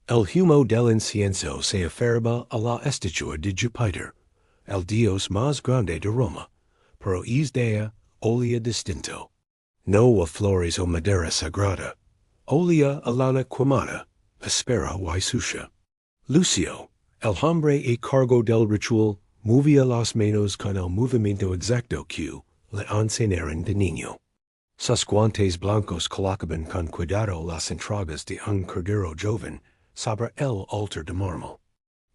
El humo del incienso se aferba a la estatua de Júpiter, el dios más grande de Roma, pero es dea olea distinto. No a flores o madera sagrada, olea a lana quemada, aspera y sucia. Lucio, el hombre a cargo del ritual, movía las manos con el movimiento exacto que le enseñaron de niño. Sus guantes blancos colocaban con cuidado las entradas de un cordero joven sobre el altar de mármol.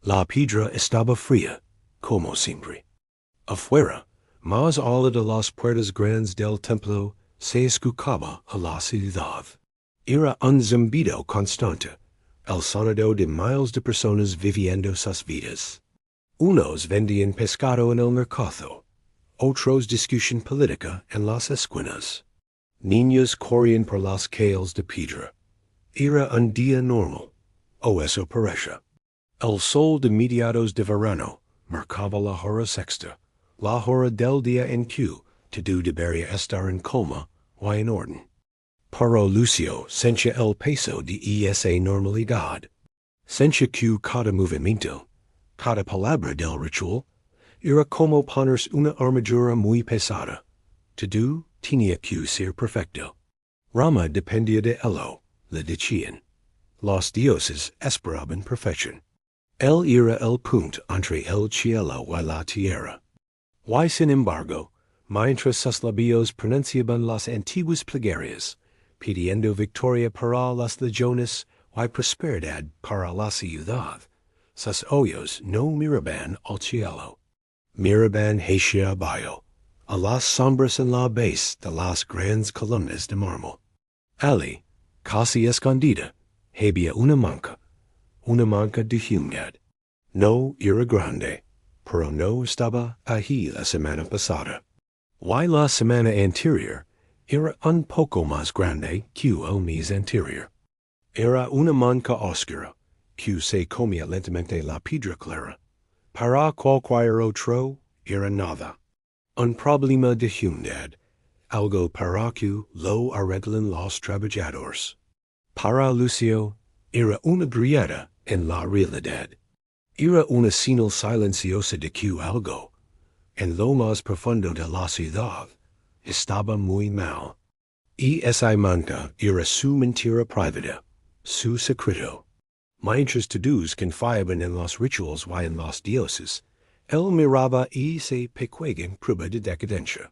La piedra estaba fría, como siempre. Afuera, más allá de las puertas grandes del templo, se escuchaba a la ciudad. Era un zumbido constante, el sonido de miles de personas viviendo sus vidas. Unos vendían pescado en el mercado, otros discusión política en las esquinas. Niños corrían por las calles de piedra. Era un día normal, o eso parece. El sol de mediados de verano marcaba la hora sexta, la hora del día en que todo debería estar en calma o en orden. Pero Lucio sentía el peso de esa normalidad. Sentía que cada movimiento, cada palabra del ritual, era como ponerse una armadura muy pesada. Todo tenía que ser perfecto. Roma dependía de ello, le decían. Los dioses esperaban perfección. Él era el punto entre el cielo y la tierra. Y sin embargo, mientras sus labios pronunciaban las antiguas plegarias, pidiendo victoria para las legiones y prosperidad para la ciudad, sus ojos no miraban al cielo. Miraban hacia abajo, a las sombras en la base de las grandes columnas de mármol. Allí, casi escondida, había una manca de humedad. No era grande, pero no estaba allí la semana pasada. Y la semana anterior era un poco más grande que el mes anterior. Era una manca oscura, que se comía lentamente la piedra clara. Para cualquier otro era nada. Un problema de humedad, algo para que lo arreglan los trabajadores. Para Lucio, era una grieta en la realidad. Era una señal silenciosa de que algo, en lo más profundo de la ciudad, estaba muy mal. Y esa manca era su mentira privada, su secreto. Mientras todos confiaban en los rituales y en los dioses, él miraba y se pequeña en prueba de decadencia.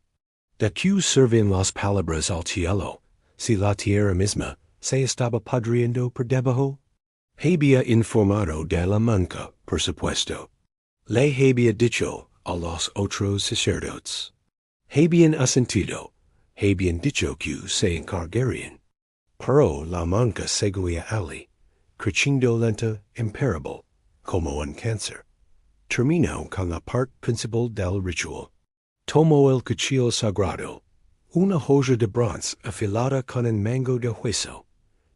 ¿De qué sirven las palabras al cielo, si la tierra misma se estaba pudriendo por debajo? Había informado de la manca, por supuesto. Le había dicho a los otros sacerdotes. Habían asentido, habían dicho que se encargarían. Pero la manca seguía allí, creciendo lenta, imparable, como un cáncer. Terminó con la parte principal del ritual. Tomó el cuchillo sagrado, una joya de bronce afilada con un mango de hueso.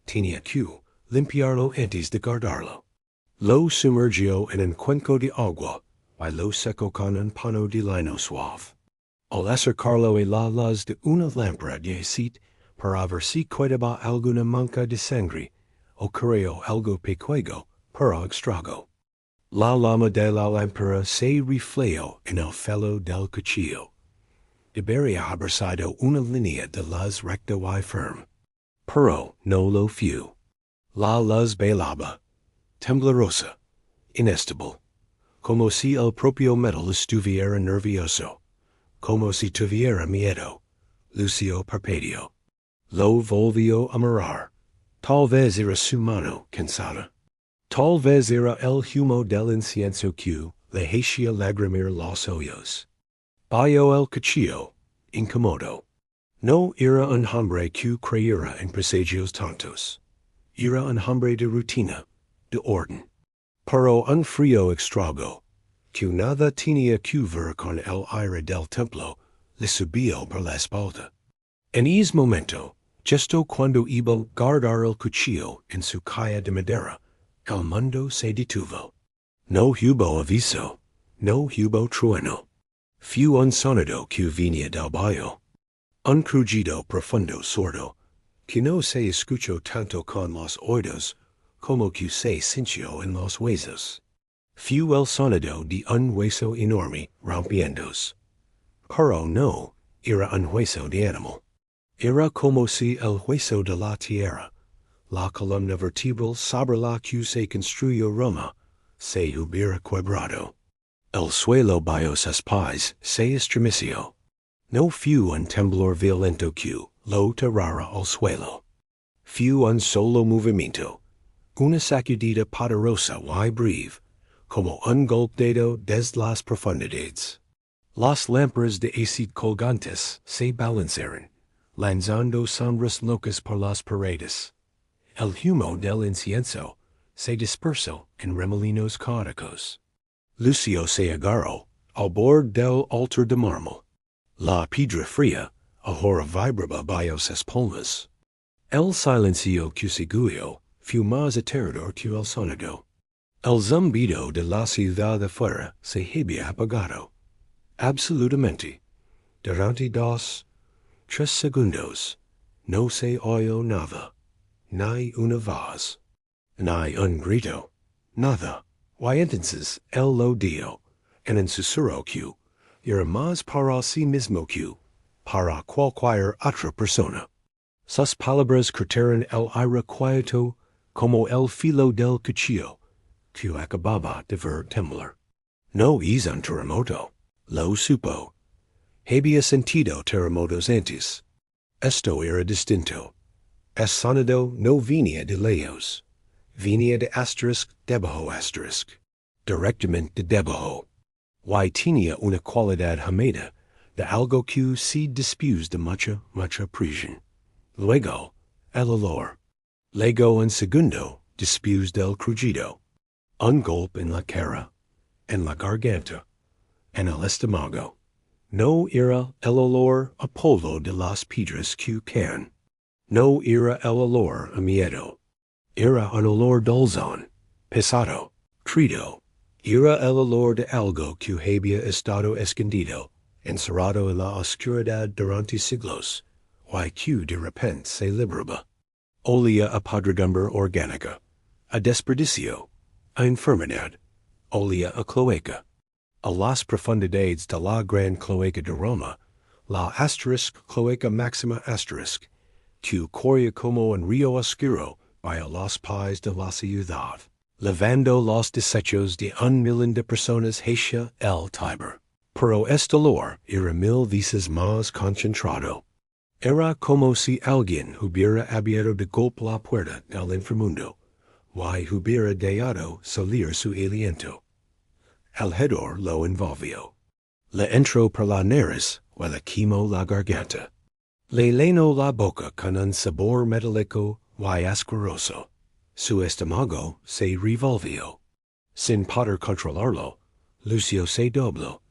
Tenía que limpiarlo antes de guardarlo. Lo sumergió en un cuenco de agua y lo secó con un pano de lino suave. Al acercarlo a la luz de una lámpara de aceite para ver si quedaba alguna mancha de sangre o creó algo pequeño para extrago. La llama de la lámpara se reflejó en el filo del cuchillo. Debería haber sido una línea de luz recta y firme. Pero no lo fue. La luz bailaba, temblorosa, inestable, como si el propio metal estuviera nervioso, como si tuviera miedo. Lucio parpadeó. Lo volvió a mirar. Tal vez era su mano cansada. Tal vez era el humo del incienso que le hacía lagrimar los ojos. Bajó el cuchillo, incómodo. No era un hombre que creyera en presagios tontos. Era un hombre de rutina, de orden. Pero un frío extrago, que nada tenía que ver con el aire del templo, le subió por la espalda. En ese momento, justo cuando iba a guardar el cuchillo en su caja de madera, el mundo se detuvo. No hubo aviso, no hubo trueno. Fue un sonido que venía del bajo. Un crujido profundo sordo, que no se escuchó tanto con los oídos como que se sintió en los huesos. Fu el sonido de un hueso enorme rompiéndose. Pero no era un hueso de animal. Era como si el hueso de la tierra, la columna vertebral sobre la que se construyó Roma, se hubiera quebrado. El suelo bajo sus pies se estremeció. No fu un temblor violento que lo tirara al suelo. Fu un solo movimiento, una sacudida poderosa y breve, como un golpeteo desde las profundidades. Las lámparas de acid colgantes se balancearon, lanzando sombras locas por las paredes. El humo del incienso se dispersó en remolinos caóticos. Lucio se agarró al borde del altar de mármol. La piedra fría ahora vibraba bajo sus palmas. El silencio que siguió fue más aterrador que el sonido. El zumbido de la ciudad afuera se había apagado. Absolutamente. Durante 2, 3 segundos, no se oyó nada, ni una voz, ni un grito, nada. Y entonces él lo dio, en un susurro que era más para sí mismo que para cualquier otra persona. Sus palabras cortaron el aire quieto como el filo del cuchillo que acababa de ver temblar. No es un terremoto, lo supo. Había sentido terremotos antes. Esto era distinto. El sonido no venía de lejos. Venía de asterisk debajo asterisk. Directamente debajo. Y tenía una cualidad hameda de algo que se después de mucha presión. Luego, el olor. Luego un segundo, después del crujido. Un golpe en la cara, en la garganta, en el estómago. No era el olor a polvo de las piedras que caen. No era el olor a miedo. Era un olor dulzón, pesado, trido. Era el olor de algo que había estado escondido, encerrado en la oscuridad durante siglos, y que de repente se liberaba. Olía a podredumbre orgánica, a desperdicio, a enfermedad. Olía a cloaca. A las profundidades de la gran cloaca de Roma, la asterisk cloaca máxima asterisk, que corría como un río oscuro bajo los pies de la ciudad, levando los desechos de 1,000,000 de personas hacia el Tiber. Pero este olor era 1000 veces más concentrado. Era como si alguien hubiera abierto de golpe la puerta del inframundo, y hubiera dejado salir su aliento. El hedor lo envolvió. Le entró por la nariz y le quemó la garganta. Le llenó la boca con un sabor metálico y asqueroso. Su estómago se revolvió. Sin poder controlarlo, Lucio se dobló,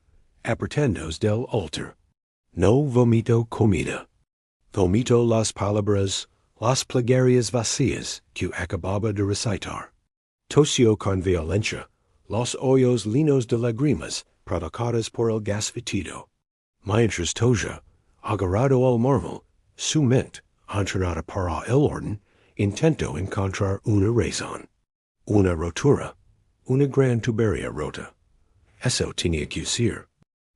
apartándose del altar. No vomitó comida. Vomitó las palabras, las plegarias vacías que acababa de recitar. Tosió con violencia los hoyos llenos de lágrimas provocadas por el gas fétido. Mientras toja, agarrado al mármol, su mente, entrenada para el orden, intentó encontrar una razón. Una rotura. Una gran tubería rota. Eso tenía que ser.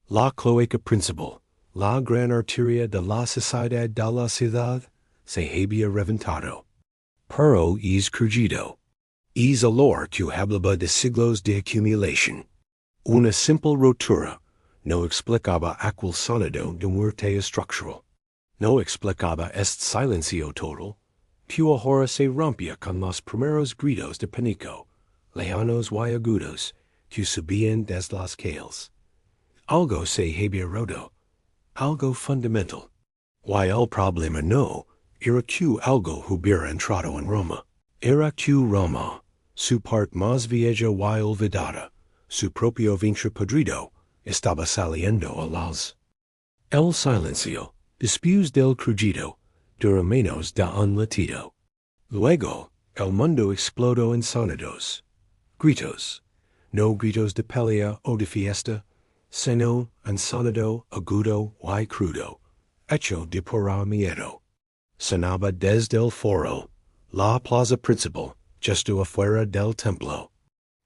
La cloaca principal, la gran arteria de la sociedad de la ciudad, se había reventado. Pero es crujido. Es olor que hablaba de siglos de acumulación. Una simple rotura no explicaba aquel sonido de muerte estructural. No explicaba este silencio total, que ahora se rompía con los primeros gritos de pánico, lejanos y agudos, que subían desde las calles. Algo se había roto, algo fundamental. Y el problema no era que algo hubiera entrado en Roma. Era que Roma, su parte más vieja y olvidada, su propio vientre podrido, estaba saliendo a las. El silencio, después del crujido, duró menos de un latido. Luego, el mundo explodó en sonidos. Gritos. No gritos de pelea o de fiesta, sino un sonido agudo y crudo, hecho de pura miedo. Sonaba desde el foro, la plaza principal, justo afuera del templo.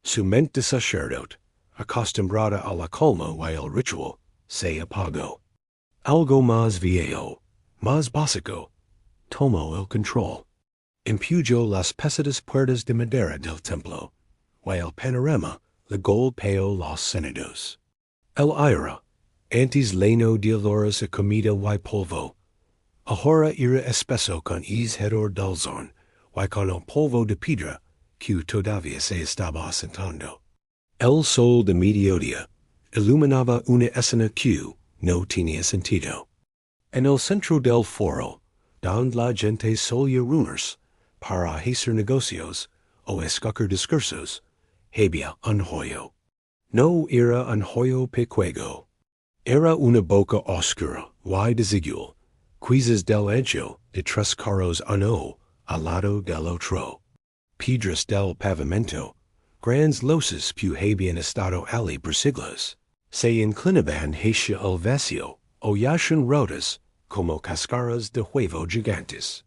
Su mente sacerdote, acostumbrada a la calma y el ritual, se apagó. Algo más viejo, más básico, tomó el control. Empujó las pesadas puertas de madera del templo, y el panorama le golpeó los sentidos. El aire, antes lleno de olores a comida y polvo, ahora era espeso con hedor dulzón y con el polvo de piedra que todavía se estaba asentando. El sol de mediodía iluminaba una escena que no tenía sentido. En el centro del foro, donde la gente solía reunirse para hacer negocios o escoger discursos, había un hoyo. No era un hoyo pequeño. Era una boca oscura y desigual, quizás del ancho de 3 carros uno al lado del otro. Piedras del pavimento, grandes losas que habían estado allí por siglos, se inclinaban hacia el vacío o yacían rotas como cáscaras de huevo gigantes.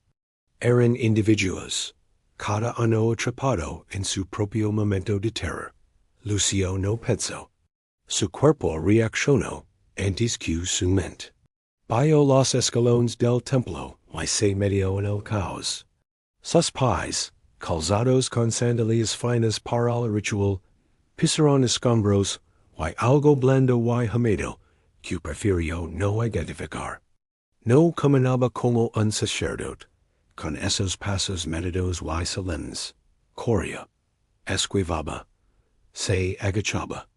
Eran individuos, cada uno atrapado en su propio momento de terror. Lucio no pensó. Su cuerpo reaccionó antes que su mente. Bajó los escalones del templo y se metió en el caos. Sus pies, calzados con sandalias finas para el ritual, pisaron escombros y algo blando y húmedo que prefirió no identificar. No caminaba como un sacerdote, con esos pasos medidos y solemnes. Corría, esquivaba, se agachaba.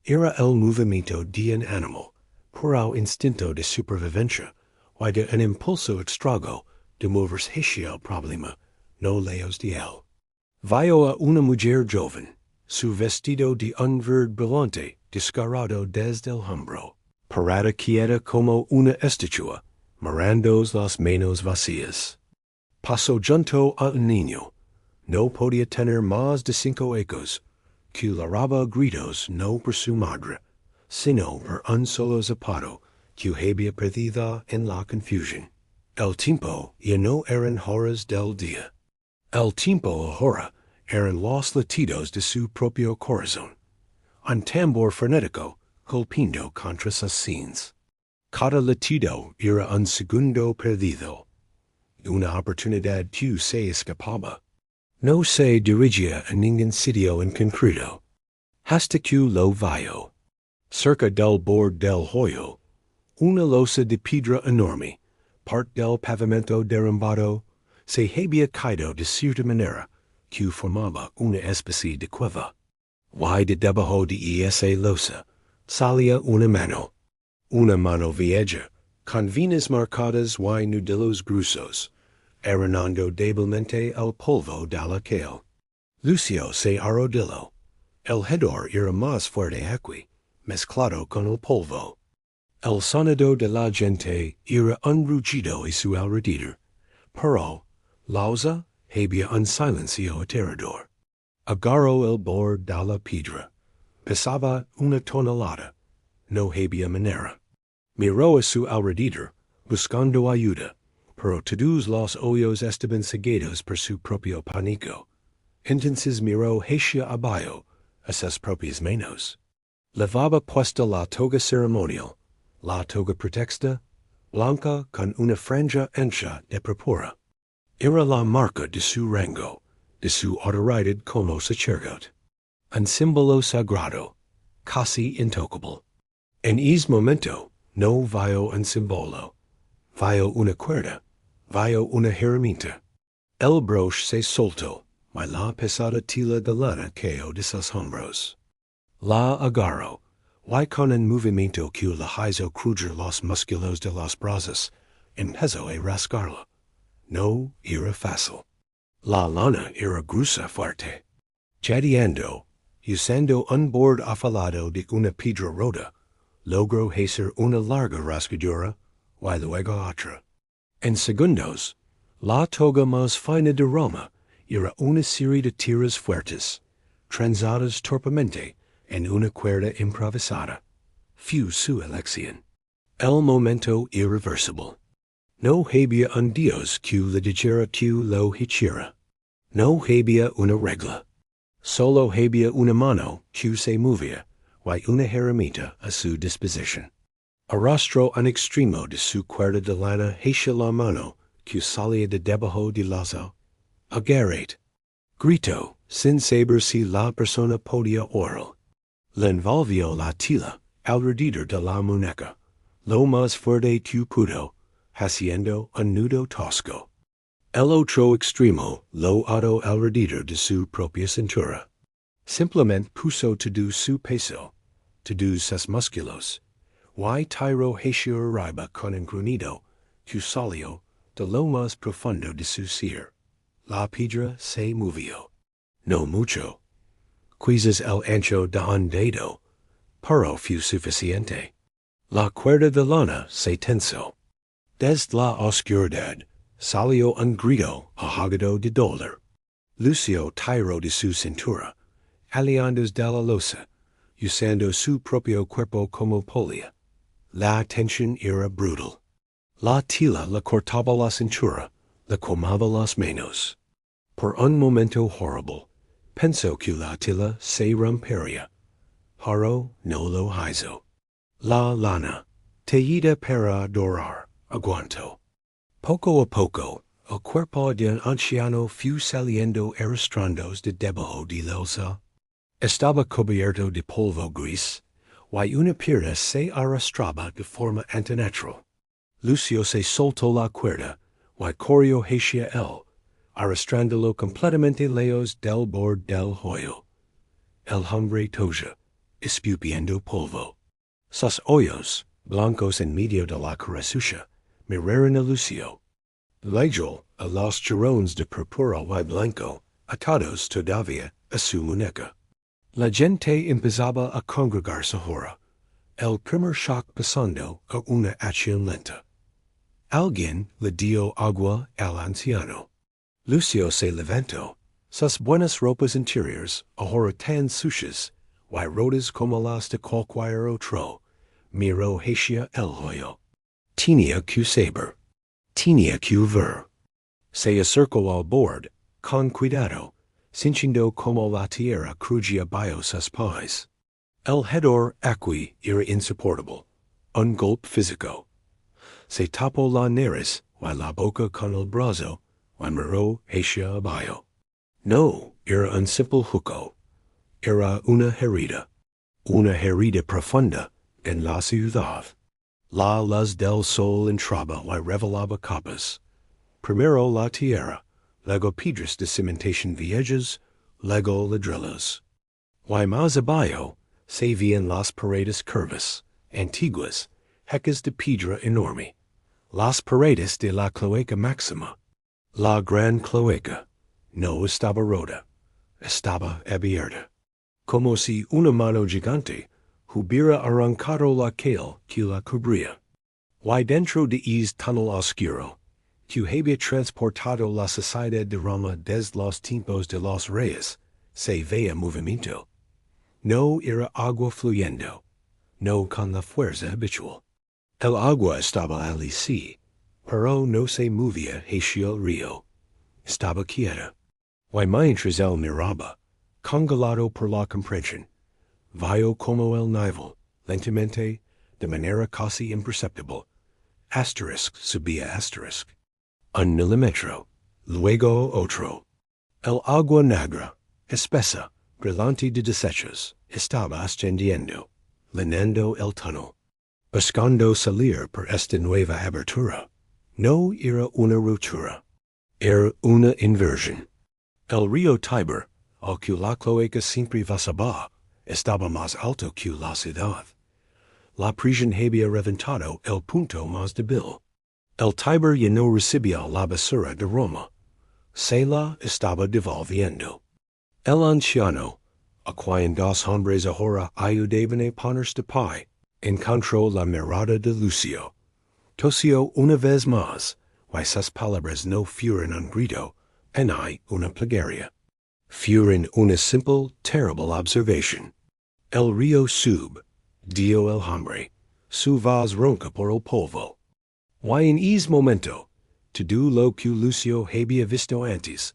Era el movimiento de un animal, puro instinto de supervivencia, y de un impulso extraño de moverse hacia el problema, no lejos de él. Vio a una mujer joven, su vestido de un verde brillante desgarrado desde el hombro, parada quieta como una estatua, mirando las manos vacías. Pasó junto a un niño. No podía tener más de 5 ecos, que larraba gritos no por su madre, sino por un solo zapato que había perdido en la confusión. El tiempo ya no eran horas del día. El tiempo ahora eran los latidos de su propio corazón. Un tambor frenético golpeando contra sus sienes. Cada latido era un segundo perdido. Una oportunidad que se escapaba. No se dirigía a ningún sitio en concreto. Hasta que lo vio. Cerca del borde del hoyo, una losa de piedra enorme, parte del pavimento derrumbado, se había caído de cierta manera que formaba una especie de cueva. Y de debajo de esa losa salía una mano vieja, con venas marcadas y nudillos gruesos, arenando débilmente el polvo de la cal. Lucio se arrodilló. El hedor era más fuerte aquí, mezclado con el polvo. El sonido de la gente era un rugido a su alrededor, pero lausa había un silencio aterrador. Agarró el borde de la piedra. Pesaba una tonelada. No había manera. Miró a su alrededor, buscando ayuda, pero todos los hoyos estaban cegados por su propio pánico. Entonces miró hacia abajo, a sus propias manos. Llevaba puesta la toga ceremonial, la toga pretexta, blanca con una franja ancha de púrpura. Era la marca de su rango, de su autoridad como sacerdote. Un símbolo sagrado, casi intocable. En ese momento no vio un símbolo, vio una cuerda, vio una herramienta. El broche se soltó, y la pesada tela de lana cayó de sus hombros. La agarró, y con un movimiento que le hizo crujir los músculos de los brazos, empezó a rascarla. No era fácil. La lana era gruesa fuerte. Chateando, usando un borde afilado de una piedra rota, logró hacer una larga rasgadura y luego otra. En segundos, la toga más fina de Roma era una serie de tiras fuertes, trenzadas torpemente en una cuerda improvisada. Fue su elección. El momento irreversible. No había un dios que le dijera que lo hiciera. No había una regla. Solo había una mano que se movía, y una herramienta a su disposición. Arrastró un extremo de su cuerda de lana hacia la mano que salía de debajo de lazo. Agarrate. Gritó, sin saber si la persona podía oírlo. Le envolvió la tela alrededor de la muñeca, lo más fuerte que pudo, haciendo un nudo tosco. El otro extremo lo ató alrededor de su propia cintura. Simplemente puso todo su peso, todos sus músculos, y tiró hacia arriba con un gruñido que salió de lo más profundo de su ser. La piedra se movió. No mucho. Quizás el ancho de un dedo, pero fue suficiente. La cuerda de lana se tensó. Desde la oscuridad salió un grito ahogado de dolor. Lucio tiró de su cintura, aliendos de la losa, usando su propio cuerpo como polia. La tensión era brutal. La tela le cortaba la cintura, le quemaba las manos. Por un momento horrible, pensó que la tela se rompería. Pero no lo hizo. La lana, teñida para dorar, aguantó. Poco a poco, el cuerpo de un anciano fue saliendo arrastrándose de debajo de la losa. Estaba cubierto de polvo gris, y una pierna se arrastraba de forma antinatural. Lucio se soltó la cuerda, y corrió hacia él, arrastrándolo completamente lejos del borde del hoyo. El hombre toya, escupiendo polvo. Sus ojos, blancos en medio de la cara sucia, miraron a Lucio. Luego, a los jirones de púrpura y blanco, atados todavía a su muñeca. La gente empezaba a congregarse ahora, el primer shock pasando a una acción lenta. Alguien le dio agua al anciano. Lucio se levantó, sus buenas ropas interiores, ahora tan sucias, y rotas como las de cualquier otro, miró hacia el hoyo. Tenía que saber. Tenía que ver. Se acercó al borde, con cuidado, sintiendo como la tierra crujía bajo sus pies. El hedor aquí era insoportable, un golpe físico. Se tapó la nariz y la boca con el brazo y miró hacia abajo. No era un simple hueco, era una herida profunda en la ciudad. La luz del sol entraba y revelaba capas. Primero la tierra, luego piedras de cimentación viejas, luego ladrillos. Y más abajo se veían las paredes curvas, antiguas, hecas de piedra enorme, las paredes de la cloaca máxima. La gran cloaca no estaba rota, estaba abierta, como si una mano gigante hubiera arrancado la cal que la cubría. Y dentro de ese túnel oscuro, que había transportado la sociedad de Roma desde los tiempos de los reyes, se veía movimiento. No era agua fluyendo, no con la fuerza habitual. El agua estaba allí sí, pero no se movía hacia el río. Estaba quieta. Y mientras él miraba, congelado por la comprensión, vio como el nivel, lentamente, de manera casi imperceptible, asterisk subía asterisk. Un milímetro, luego otro. El agua negra, espesa, brillante de desechos, estaba ascendiendo, llenando el túnel. Buscando salir por esta nueva abertura. No era una ruptura, era una inversión. El río Tiber, al que la cloaca siempre pasaba, estaba más alto que la ciudad. La prisión había reventado el punto más débil. El Tiber ya no recibía la basura de Roma. Se la estaba devolviendo. El anciano, a quien dos hombres ahora ayudaban a ponerse de pie, encontró la mirada de Lucio. Tosió una vez más, y sus palabras no fueron un grito, ni una plegaria. Fueron una simple, terrible observación. El río sube, dio el hombre, su voz ronca por el polvo. Y en ese momento, todo lo que Lucio había visto antes,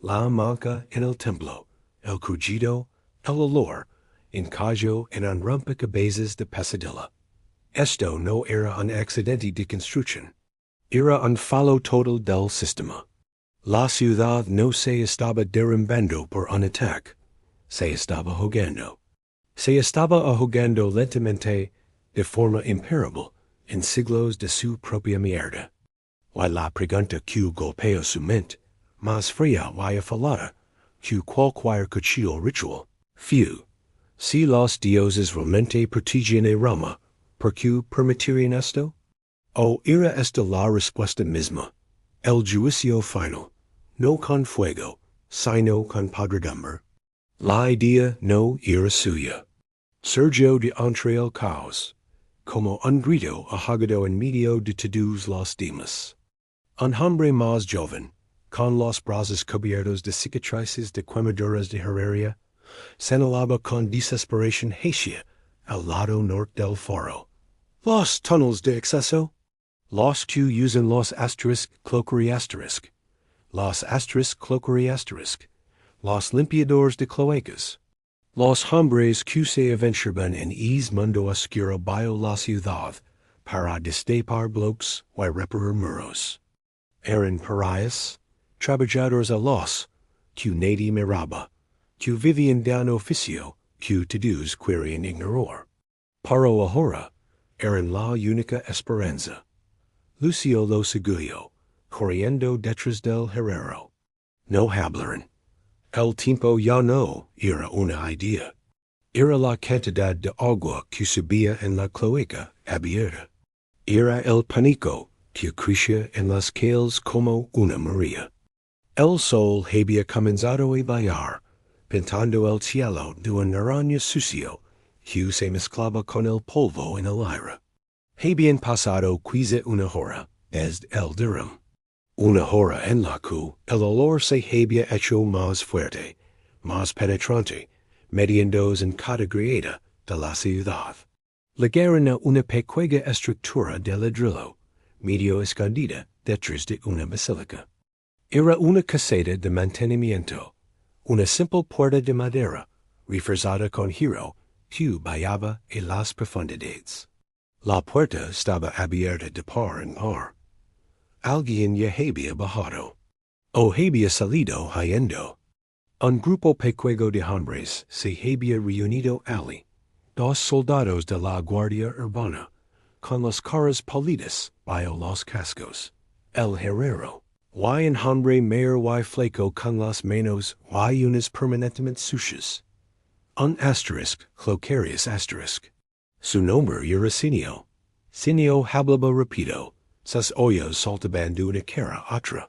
La manca en el templo, el crujido, el olor, en callo en un rompecabezas de pesadilla. Esto no era un accidente de construcción. Era un fallo total del sistema. La ciudad no se estaba derrumbando por un ataque. Se estaba ahogando. Se estaba ahogando lentamente, de forma imparable, en siglos de su propia mierda. Y la pregunta que golpeó su mente, más fría y afilada, que cualquier cuchillo ritual, fue, si los dioses realmente protegían a Roma, ¿por qué permitirían esto? ¿O era esta la respuesta misma, el juicio final, no con fuego, sino con podredumbre? La idea no era suya. Surgió de entre el caos, como un grito ahogado en medio de todos los demás. Un hombre más joven, con los brazos cubiertos de cicatrices de quemaduras de herrería, señalaba con desesperación hacia al lado norte del foro. Los túneles de acceso. Los que usan los cloquery los cloquery los limpiadores de cloacas. Los hombres que se aventuran en mundo oscuro bio la ciudad para destapar bloques y reparar muros. Eran parias, trabajadores a los que nadie miraba, que vivían de un oficio que todos querían ignorar. Pero ahora eran la única esperanza. Lucio lo seguió, corriendo detrás del herrero. No hablaron. El tiempo ya no era una idea. Era la cantidad de agua que subía en la cloaca abierta. Era el pánico que crecía en las calles como una María. El sol había comenzado a bailar, pintando el cielo de un naranja sucio que se mezclaba con el polvo en el aire. Habían pasado quizá una hora desde el derrumbe. Una hora en la que el olor se había hecho más fuerte, más penetrante, mediándose en cada grieta de la ciudad. Llegaron a una pequeña estructura de ladrillo, medio escondida detrás de una basílica. Era una caseta de mantenimiento, una simple puerta de madera, reforzada con hierro, que vallaba en las profundidades. La puerta estaba abierta de par en par. Alguien ya había bajado, o había salido huyendo. Un grupo pequeño de hombres se había reunido allí, dos soldados de la Guardia Urbana, con las caras pálidas bajo los cascos. El herrero, y un hombre mayor y flaco con las manos y unas permanentemente sucias. Un clocarius asterisk. Su nombre era Sinio. Sinio hablaba rápido. Sus ojos saltaban de una cara a otra.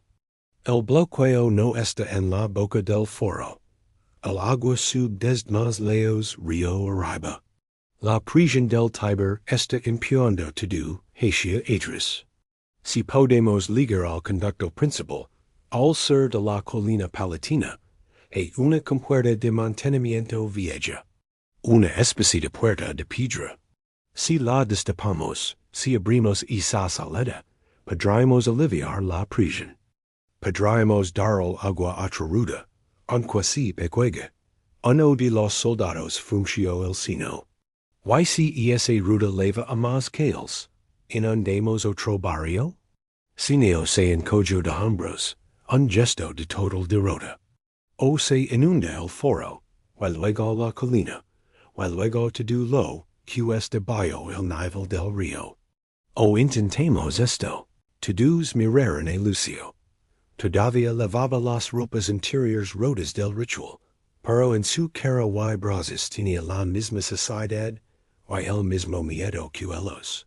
El bloqueo no está en la boca del foro. El agua sube desde más lejos río arriba. La prisión del Tiber está empeorando todo hacia atrás. Si podemos ligar al conducto principal, al sur de la colina palatina, hay una compuerta de mantenimiento vieja. Una especie de puerta de piedra. Si la destapamos, si abrimos esa salida, podremos aliviar la prisión. Podremos dar al agua otra ruta, aunque si pequeña. Uno de los soldados frunció el ceño. ¿Y si esa ruta lleva a más calles? ¿Inundemos otro barrio? Sinio se encogió de hombros, un gesto de total derrota. O se inunda el foro, y luego la colina, y luego todo lo que es debajo el nivel del río. O intentemos esto. Todos miraron a Lucio. Todavía lavaba las ropas interiores rotas del ritual, pero en su cara y brazos tenía la misma suciedad y el mismo miedo que ellos.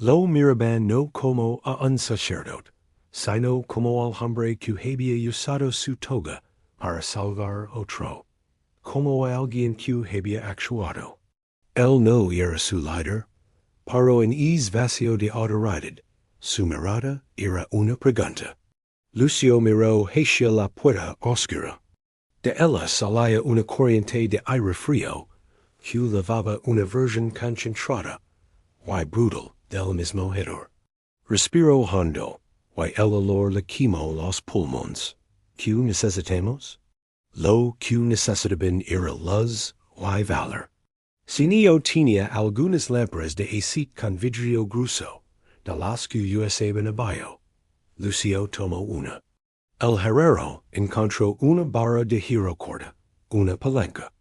Lo miraban no como a un sacerdote, sino como al hombre que había usado su toga para salvar otro, como a alguien que había actuado. Él no era su líder, pero en vacío de autoridad, su mirada era una pregunta. Lucio miró hacia la puerta oscura. De ella salía una corriente de aire frío, que lavaba una versión concentrada y brutal del mismo hedor. Respiró hondo, y el olor le quemó los pulmones. Q necessitamos? Lo Q necessitaben ira luz, y valor. Si neo tinea algunas lámparas de aceit con vidrio grueso, de las que usaban abajo, Lucio tomó una. El herrero encontró una barra de hierro una palanca.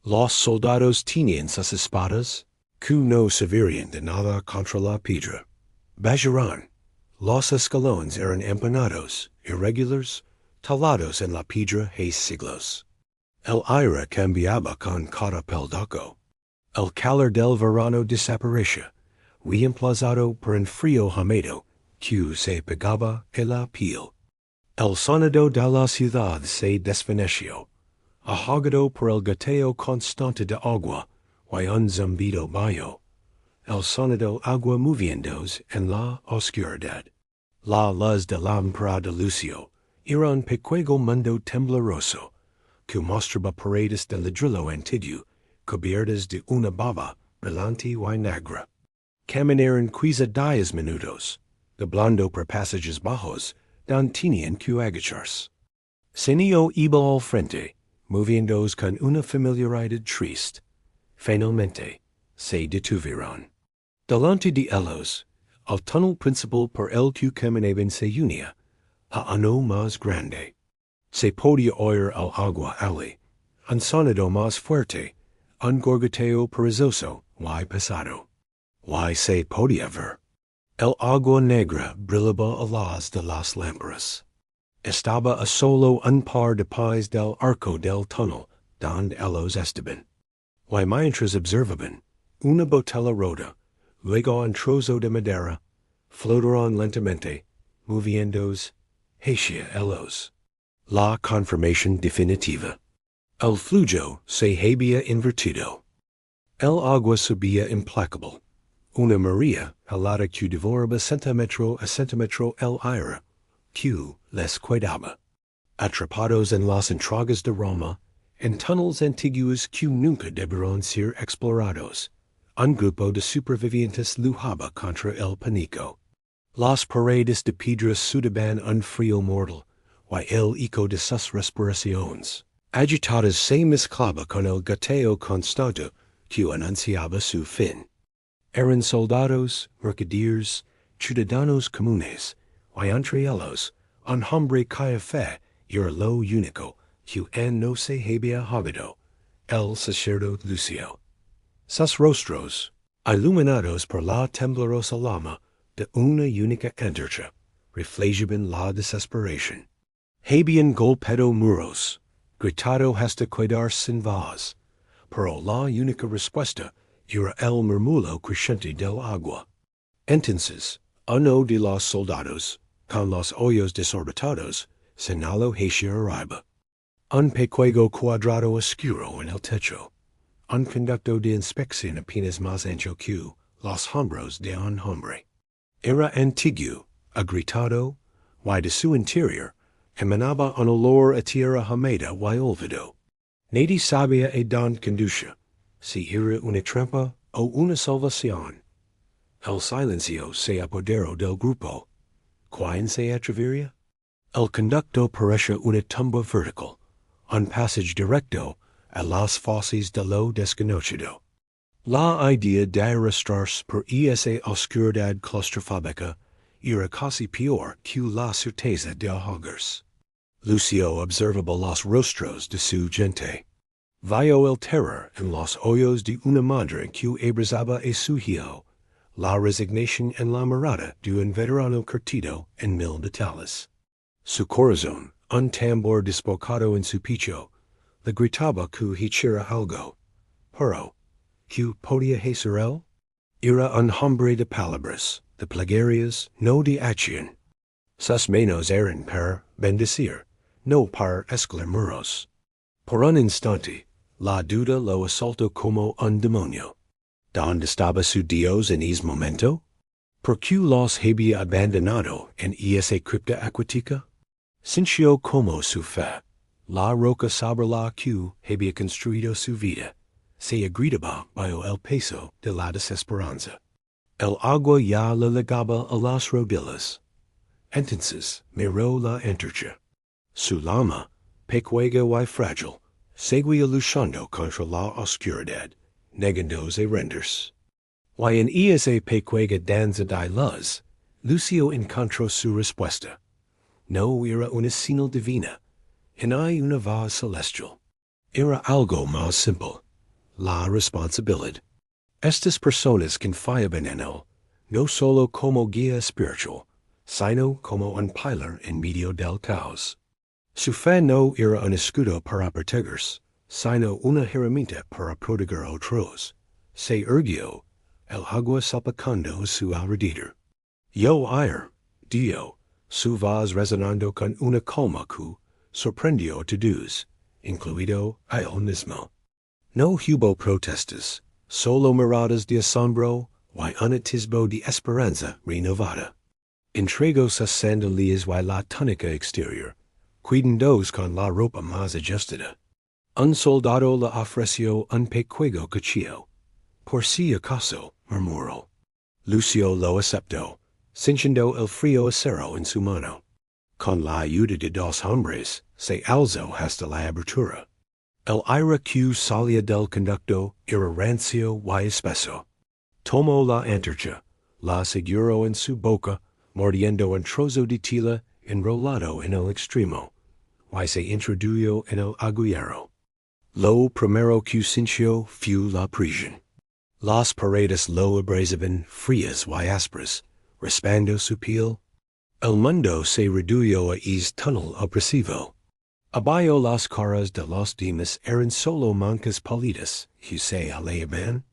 Los soldados tenían sus espadas, que no servirían de nada contra la piedra. Bajarán. Los escalones eran empanados, irregulares, talados en la piedra hace siglos. El aire cambiaba con cada peldaño. El calor del verano desaparecía, reemplazado por un frío húmedo que se pegaba a la piel. El sonido de la ciudad se desvaneció, ahogado por el goteo constante de agua y un zumbido bajo. El sonido agua moviéndose en la oscuridad. La luz de lámpara de Lucio era un pequeño mundo tembloroso que mostraba paredes de ladrillo antiguo cubiertas de una baba brillante y negra. Caminaron quizá 10 minutos, doblando por pasajes bajos, donde tenían que agacharse. Senio iba al frente, moviéndose con una familiaridad triste. Finalmente, se detuvieron. Delante de ellos, el túnel principal por el que caminaban se unía a uno más grande. Se podía oír el agua allí, un sonido más fuerte, un gorgoteo perezoso y pesado. Y se podía ver. El agua negra brillaba a las de las lámparas. Estaba a solo un par de pies del arco del túnel donde ellos estaban. Y mientras observaban, una botella rota, luego un trozo de madera, flotaron lentamente, moviéndose hacia ellos. La confirmación definitiva. El flujo se había invertido. El agua subía implacable. Una María helada que devoraba centímetro a centímetro el aire, que les cuidaba. Atrapados en las entrañas de Roma, en túneles antiguos que nunca debieron ser explorados, un grupo de supervivientes luchaba contra el pánico. Las paredes de piedras sudaban un frío mortal, y el eco de sus respiraciones, agitadas se mezclaba con el goteo constante que anunciaba su fin. Eran soldados, mercaderes, ciudadanos comunes, y entre ellos, un hombre cuya fe era lo único que no se había jodido, el sacerdote Lucio. Sus rostros, iluminados por la temblorosa llama de una única antorcha, reflejaban la desesperación. Habían golpeado muros, gritado hasta quedarse sin voz, pero la única respuesta era el murmullo creciente del agua. Entonces, uno de los soldados, con los ojos desorbitados, señaló hacia arriba. Un pequeño cuadrado oscuro en el techo. Un conducto de inspección apenas más ancho que los hombros de un hombre. Era antiguo, agrietado, y de su interior emanaba un olor a tierra húmeda y olvido. Nadie sabía a dónde conducía, si era una trampa o una salvación. El silencio se apoderó del grupo. ¿Quién se atrevería? El conducto parecía una tumba vertical, un passage directo a las fauces de lo desconocido. La idea de arrastrarse por esa oscuridad claustrofóbica era casi peor que la certeza de ahogarse. Lucio observaba los rostros de su gente. Vio el terror en los ojos de una madre que abrazaba a su hijo, la resignación en la mirada de un veterano curtido en 1000 batallas. Su corazón, un tambor desbocado en su pecho, le gritaba que hiciera algo. Pero, ¿qué podía hacer él? Era un hombre de palabras, de plegarias, no de acción. Sus manos eran para bendecir, no para exclamarlos. Por un instante, la duda lo asaltó como un demonio. ¿Dónde estaba su Dios en ese momento? ¿Por qué los había abandonado en esa cripta acuática? Sintió como su fe, la roca sobre la que había construido su vida, se agrietaba bajo el peso de la desesperanza. El agua ya le legaba a las rodillas. Entonces miró la antorcha. Su lama, pecuega y fragile, seguía luchando contra la oscuridad, negándose renders. Y en esa pecuega danza de luz, Lucio encontró su respuesta. No era una señal divina, en hay una voz celestial. Era algo más simple, la responsabilidad. Estas personas confiaban en él, no solo como guía espiritual, sino como un pilar en medio del caos. Su fe no era un escudo para protegerse, sino una herramienta para proteger otros. Se erguió, el agua salpicando su alrededor. Yo ayer, dio, su voz resonando con una calma que sorprendió a todos, incluido a él mismo. No hubo protestas, solo miradas de asombro y un atisbo de esperanza renovada. Entregó sus sandalias y la túnica exterior, cuidándoos con la ropa más ajustada. Un soldado le ofreció un pequeño cuchillo. Por si acaso, murmuró. Lucio lo aceptó, sintiendo el frío acero en su mano. Con la ayuda de dos hombres, se alzó hasta la abertura. El aire que salía del conducto era rancio y espeso. Tomó la antorcha, la seguró en su boca, mordiendo un trozo de tela enrolado en el extremo, y se introdujo en el agujero. Lo primero que sintió fue la prisión. Las paredes lo abrasaban frías y ásperas, raspando su piel. El mundo se redujo a ese túnel opresivo. Abajo las caras de los demás eran solo mancas pálidas, que se aleaban.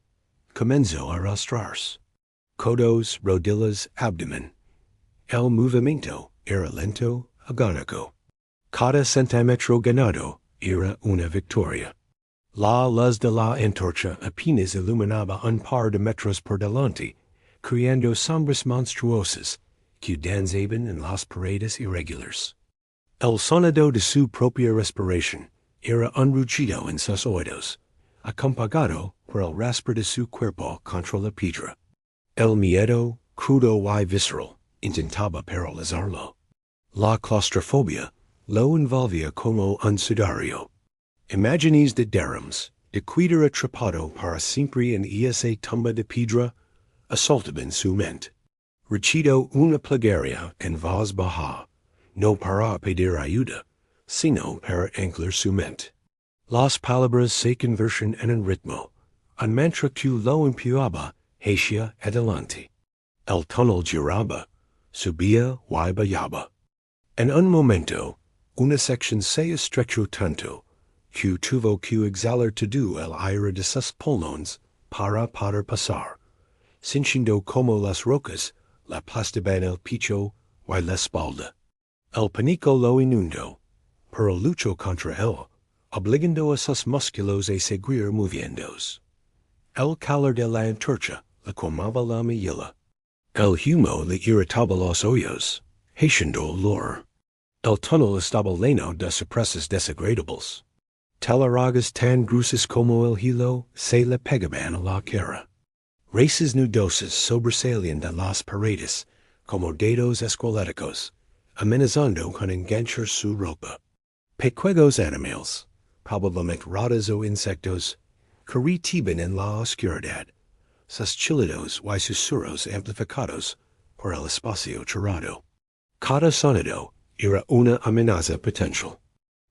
Comenzó a arrastrarse. Codos, rodillas, abdomen. El movimiento era lento, agónico. Cada centímetro ganado era una victoria. La luz de la antorcha apenas iluminaba un par de metros por delante, creando sombras monstruosas que danzaban en las paredes irregulares. El sonido de su propia respiración era un rugido en sus oídos, acompañado por el raspo de su cuerpo contra la piedra. El miedo, crudo y visceral, intentaba paralizarlo. La claustrofobia lo envolvía como un sudario. Imaginís de derrams, de cuidar atrapado para siempre en esa tumba de piedra, asaltaban su mente. Recitó una plegaria en voz baja, no para pedir ayuda, sino para anclar su mente. Las palabras se convertían en un ritmo, un mantra que lo empujaba hacia adelante. El túnel giraba, subía y bajaba. En un momento, una sección se estrechó tanto que tuvo que exhalar todo el aire de sus pulmones para poder pasar, sintiendo como las rocas le aplastaban el pecho y la espalda. El pánico lo inundó, pero luchó contra él, obligando a sus músculos a seguir moviéndose. El calor de la antorcha le quemaba la mejilla. El humo le irritaba los oídos, haciendo olor. El túnel estaba lleno de sorpresas desagradables. Telaragas tan gruesas como el hilo se le pegaban a la cara. Raíces nudosas sobresalían de las paredes como dedos esqueléticos, amenazando con enganchar su ropa. Pequeños animales, probablemente ratas o insectos, correteaban en la oscuridad, sus chillidos y susurros amplificados por el espacio cerrado. Cada sonido era una amenaza potencial.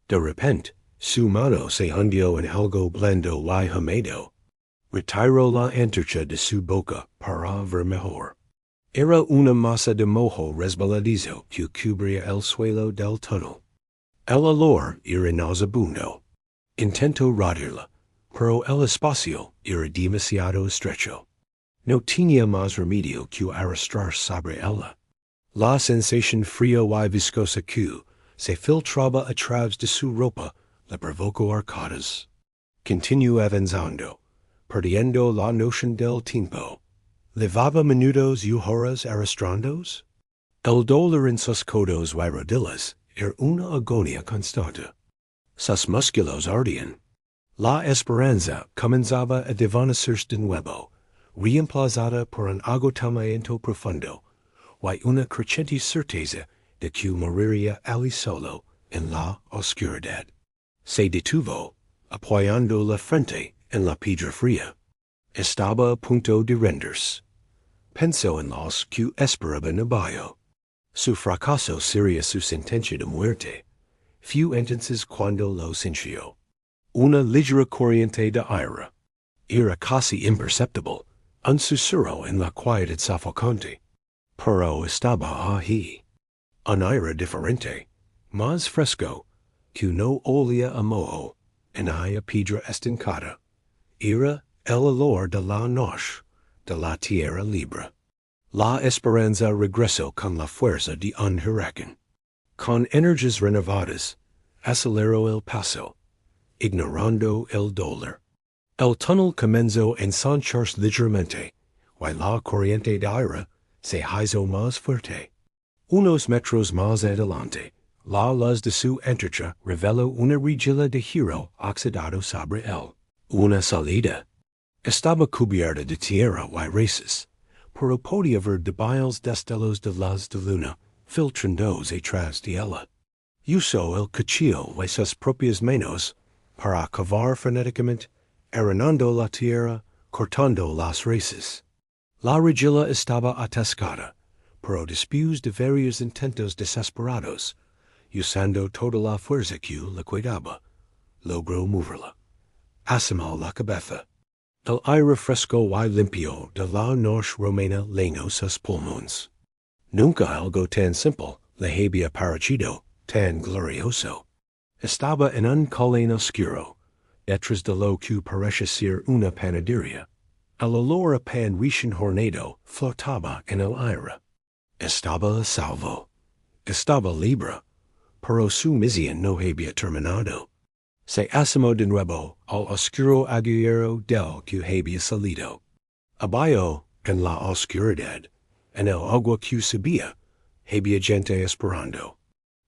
De repente, su mano se hundió en algo blando y húmedo. Retiró la antorcha de su boca para ver mejor. Era una masa de moho resbaladizo que cubría el suelo del túnel. El olor era nauseabundo. Intentó rodearla, pero el espacio era demasiado estrecho. No tenía más remedio que arrastrar sobre ella. La sensación fría y viscosa que se filtraba a través de su ropa le provocó arcadas. Continuó avanzando, perdiendo la noción del tiempo. ¿Levaba minutos y horas arrastrándose? El dolor en sus codos y rodillas era una agonía constante. Sus músculos ardían. La esperanza comenzaba a desvanecerse de nuevo, reemplazada por un agotamiento profundo y una creciente certeza de que moriría allí solo en la oscuridad. Se detuvo, apoyando la frente en la piedra fría. Estaba a punto de rendirse. Pensó en los que esperaban abajo. Su fracaso sería su sentencia de muerte. Few entonces cuando lo sintió. Una ligera corriente de aire. Era casi imperceptible, un susurro en la quietud sofocante. Pero estaba ahí. Un aire diferente, más fresco, que no olía a moho, en a piedra estancada. Era el olor de la noche, de la tierra libre. La esperanza regresó con la fuerza de un huracán. Con energias renovadas, aceleró el paso, ignorando el dolor. El túnel comenzó a ensancharse ligeramente, y la corriente de aire se hizo más fuerte. Unos metros más adelante, la luz de su antorcha reveló una rejilla de hierro oxidado sobre él. Una salida. Estaba cubierta de tierra y raíces, pero podía ver detalles destellos de luz de luna filtrándose tras de ella. Usó el cuchillo y sus propias manos para cavar frenéticamente, arenando la tierra, cortando las raíces. La rejilla estaba atascada, pero después de varios intentos desesperados, usando toda la fuerza que le quedaba, logró moverla. Asomó la cabeza. El aire fresco y limpio de la noche romana llenó sus pulmones. Nunca algo tan simple le había parecido tan glorioso. Estaba en un colén oscuro, detrás de lo que parece ser una panadería. El olor a pan recién horneado flotaba en el aire. Estaba a salvo. Estaba libre, pero su misión no había terminado. Se asomó de nuevo al oscuro agujero del que había salido. Abajo, en la oscuridad, en el agua que subía, había gente esperando.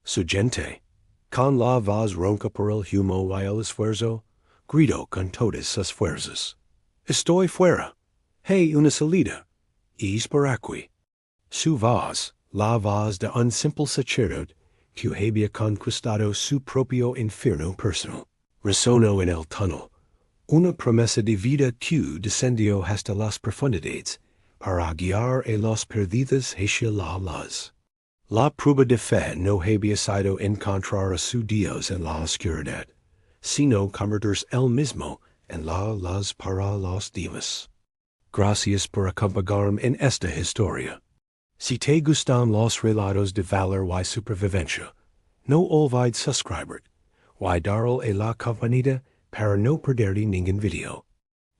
Su gente, con la voz ronca por el humo y el esfuerzo, gritó con todas sus fuerzas. Estoy fuera. Hay una salida. Es por aquí. Su voz, la voz de un simple sacerdote que había conquistado su propio infierno personal, resonó en el túnel, una promesa de vida que descendió hasta las profundidades para guiar a los perdidos hacia la luz. La prueba de fe no había sido encontrar a su Dios en la oscuridad, sino convertirse él mismo en la luz para los demás. Gracias por acompañarme en esta historia. Si te gustan los relatos de valor y supervivencia, no olvides suscribir y darle a la campanita para no perderte ningún video.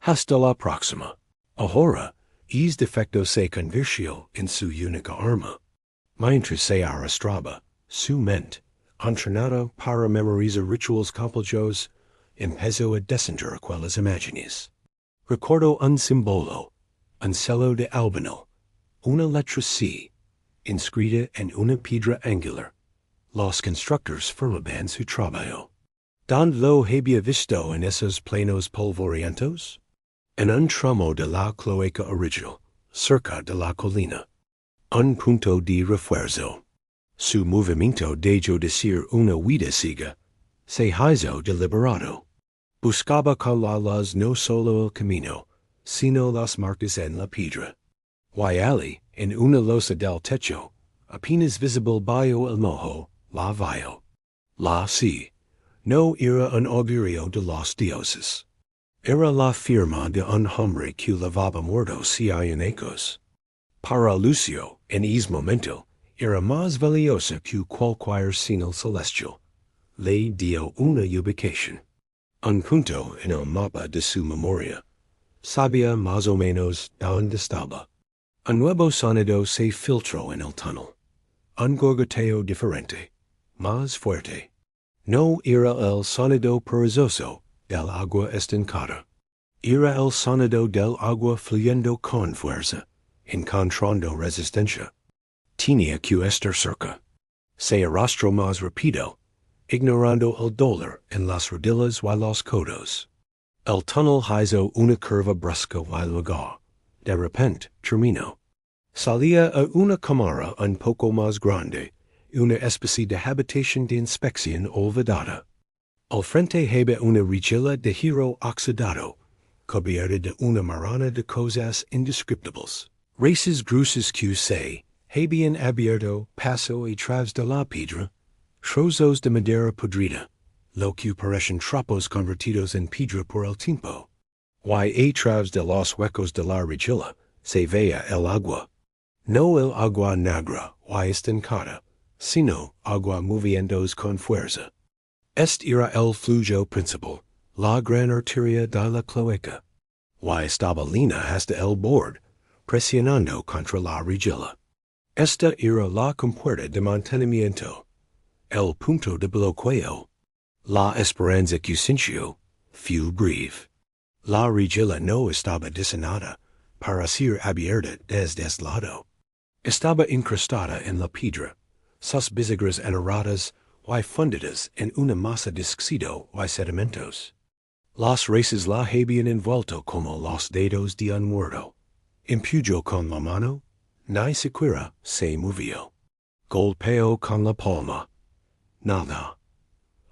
Hasta la próxima. Ahora, es defecto se convirtió en su única arma. Mientras se arrastraba, su mente, entrenada para memorizar rituales complejos, empezó a descender aquellas imágenes. Recordó un símbolo, un celo de albino, una letra C, inscrita en una piedra angular. Los constructores firmaban su trabajo. ¿Dónde lo había visto en esos planos polvorientos? En un tramo de la cloaca original, cerca de la colina. Un punto de refuerzo. Su movimiento dejó de ser una huida ciega. Se hizo deliberado. Buscaba con la luz no solo el camino, sino las marcas en la piedra. Y allí, en una losa del techo, apenas visible bajo el moho, la vio. La sí. No era un augurio de los dioses. Era la firma de un hombre que lavaba muertos y añecos. Para Lucio, en ese momento, era más valiosa que cualquier señal celestial. Le dio una ubicación. Un punto en el mapa de su memoria. Sabía más o menos dónde estaba. Un nuevo sonido se filtró en el túnel. Un gorgoteo diferente, más fuerte. No era el sonido perezoso del agua estancada. Era el sonido del agua fluyendo con fuerza, encontrando resistencia. Tenía que estar cerca. Se arrastró más rápido, ignorando el dolor en las rodillas y los codos. El túnel hizo una curva brusca y luego, de repente, terminó. Salía a una cámara un poco más grande, una especie de habitación de inspección olvidada. Al frente había una rigila de hierro oxidado, cubierta de una marana de cosas indescriptibles. Races gruesas que se habían abierto paso a través de la piedra, trozos de madera podrida, lo que parecen trapos convertidos en piedra por el tiempo. A través de los huecos de la rigila se veía el agua. No el agua negra o estancada, sino agua moviéndose con fuerza. Este era el flujo principal, la gran arteria de la cloaca. Estaba línea hasta el borde, presionando contra la rigila. Esta era la compuerta de mantenimiento, el punto de bloqueo. La esperanza que sintió fue breve. La rigila no estaba diseñada para ser abierta desde el lado. Estaba incrustada en la piedra, sus bisagras enterradas y fundidas en una masa de óxido y sedimentos. Las raíces la habían envuelto como los dedos de un muerto. Empujó con la mano, ni siquiera se movió. Golpeó con la palma. Nada.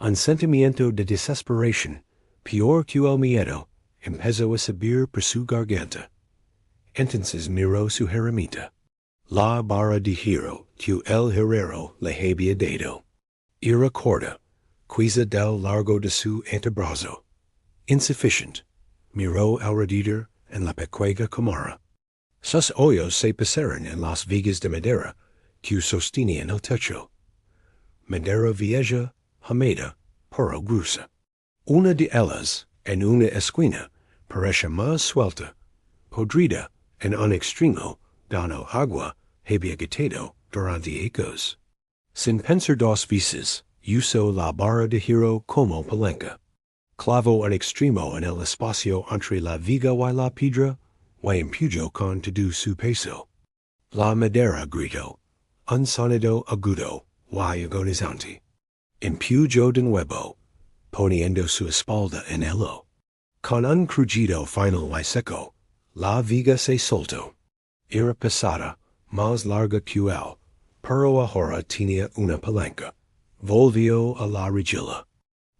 Un sentimiento de desesperación, peor que el miedo, empezó a subir por su garganta. Entonces miró su herramienta. La barra de hierro que el herrero le había dado. Era corta, quizá del largo de su antebrazo. Insuficiente. Miró alrededor en la pequeña cámara. Sus ojos se pasaron en las vigas de madera que sostenían el techo. Madera vieja, humeda, pero gruesa. Una de ellas, en una esquina, parecía más suelta, podrida en un extremo, dando agua, había gotado durante ecos. Sin pensar dos veces, usó la barra de hierro como palanca. Clavó un extremo en el espacio entre la viga y la piedra, y empujó con todo su peso. La madera gritó, un sonido agudo y agonizante. Empujó de nuevo, poniendo su espalda en ello. Con un crujido final y seco, la viga se soltó. Era pesada, más larga que él, pero ahora tenía una palanca. Volvió a la rigila.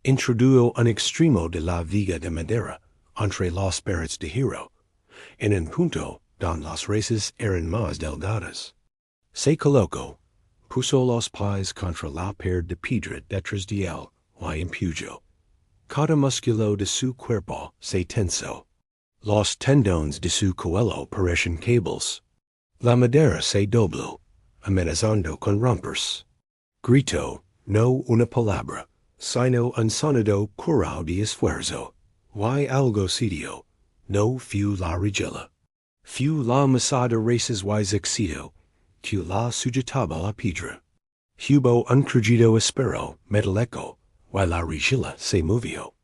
Introdujo un extremo de la viga de madera entre los barras de hierro, en un punto donde las raíces eran más delgadas. Se colocó, puso los pies contra la pared de piedra detrás de él y empujó. Cada músculo de su cuerpo se tensó. Los tendones de su cuello parecían cables. La madera se dobló, amenazando con romperse. Gritó, no una palabra, sino un sonido curado de esfuerzo. Y algo sucedió. No fue la rigila. Fue la masa de raíces y óxido que la sujetaba la piedra. Hubo un crujido espero metálico, y la rigila se movió.